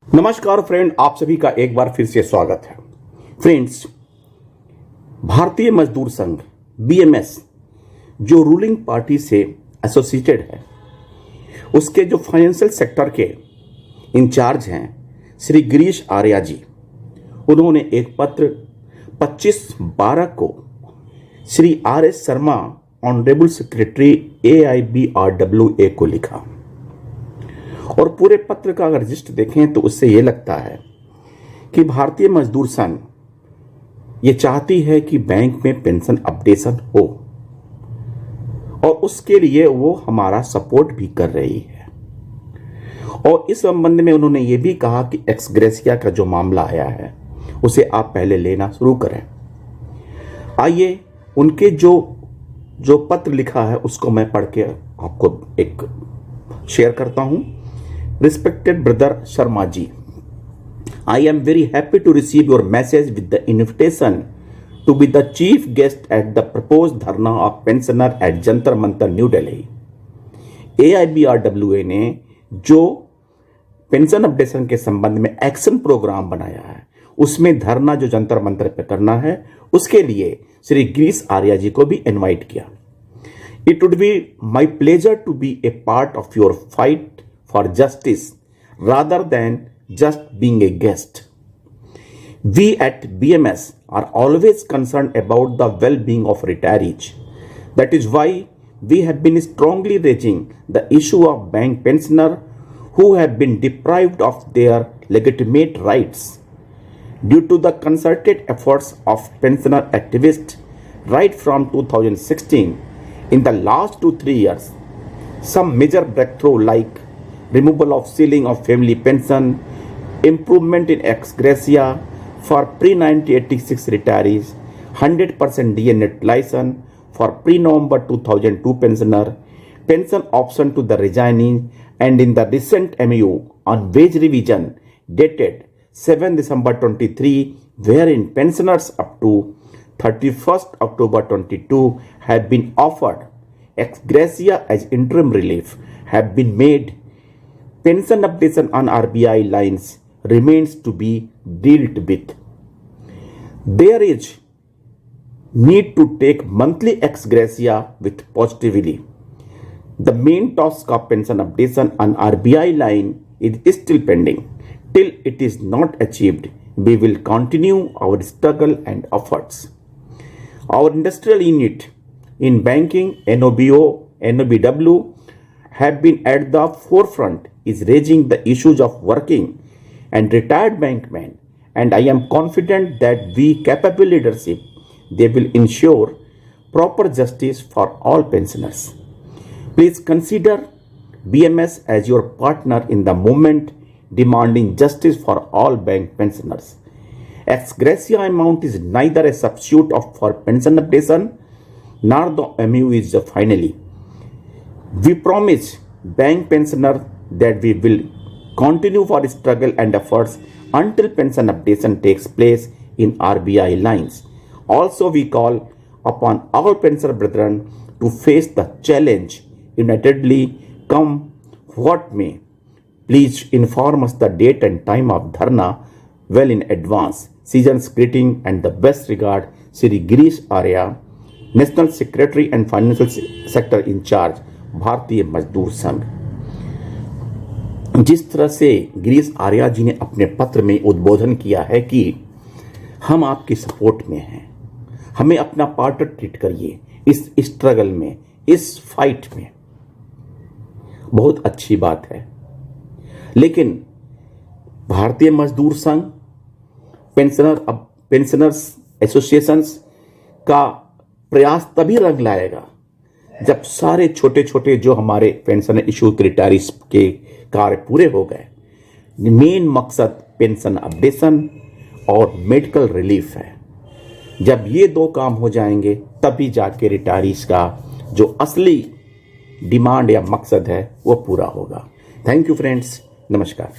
नमस्कार फ्रेंड, आप सभी का एक बार फिर से स्वागत है। फ्रेंड्स, भारतीय मजदूर संघ बीएमएस जो रूलिंग पार्टी से एसोसिएटेड है, उसके जो फाइनेंशियल सेक्टर के इंचार्ज हैं श्री गिरीश आर्या जी, उन्होंने एक पत्र 25/12 को Shri RS. Sharma, honourable secretary AIBRWA को लिखा। और पूरे पत्र का अगर रजिस्टर देखें तो उससे यह लगता है कि भारतीय मजदूर संघ ये चाहती है कि बैंक में पेंशन अपडेशन हो और उसके लिए वो हमारा सपोर्ट भी कर रही है। और इस संबंध में उन्होंने ये भी कहा कि एक्स ग्रेसिया का जो मामला आया है उसे आप पहले लेना शुरू करें। आइए उनके जो पत्र लिखा है उसको मैं पढ़ के आपको एक शेयर करता हूं। Respected brother Sharma ji, I am very happy to receive your message with the invitation to be the chief guest at the proposed dharna of pensioner at Jantar Mantar, New Delhi. AIBRWA ने जो pension updation के संबंध में action programme बनाया है उसमें धरना जो जंतर मंतर पे करना है उसके लिए श्री गिरीश आर्या जी को भी इनवाइट किया। It would be my pleasure to be a part of your fight for justice rather than just being a guest. We at BMS are always concerned about the well-being of retirees. That is why we have been strongly raising the issue of bank pensioners who have been deprived of their legitimate rights. Due to the concerted efforts of pensioner activists right from 2016, in the last 2-3 years, some major breakthrough like removal of ceiling of family pension, improvement in ex gratia for pre-1986 retirees, 100% DNA license for pre-November 2002 pensioner, pension option to the resignees, and in the recent MU on wage revision dated 7 December 23, wherein pensioners up to 31st October 22 have been offered ex gratia as interim relief, have been made. Pension updation on RBI lines remains to be dealt with. There is need to take monthly ex gratia with positivity. The main task of pension updation on RBI line is still pending. Till it is not achieved, we will continue our struggle and efforts. Our industrial unit in banking, NOBO, NOBW have been at the forefront is raising the issues of working and retired bankmen, and I am confident that we capable leadership they will ensure proper justice for all pensioners. Please consider BMS as your partner in the movement demanding justice for all bank pensioners. Ex gratia amount is neither a substitute for pension updation nor the MU is finally. We promise bank pensioners that we will continue for struggle and efforts until pension updation takes place in RBI lines. Also, we call upon our pensioner brethren to face the challenge unitedly, come what may. Please inform us the date and time of dharna well in advance. Season's greeting and the best regard, Shri Girish Arya, National Secretary and Financial Sector in charge, भारतीय मजदूर संघ। जिस तरह से गिरीश आर्या जी ने अपने पत्र में उद्बोधन किया है कि हम आपकी सपोर्ट में हैं, हमें अपना पार्टनर ट्रीट करिए इस स्ट्रगल में, इस फाइट में, बहुत अच्छी बात है। लेकिन भारतीय मजदूर संघ पेंशनर्स एसोसिएशंस का प्रयास तभी रंग लाएगा जब सारे छोटे छोटे जो हमारे पेंशन इशू रिटायरीज के कार्य पूरे हो गए। मेन मकसद पेंशन अपडेशन और मेडिकल रिलीफ है। जब ये दो काम हो जाएंगे तभी जाके रिटायरीज का जो असली डिमांड या मकसद है वो पूरा होगा। थैंक यू फ्रेंड्स, नमस्कार।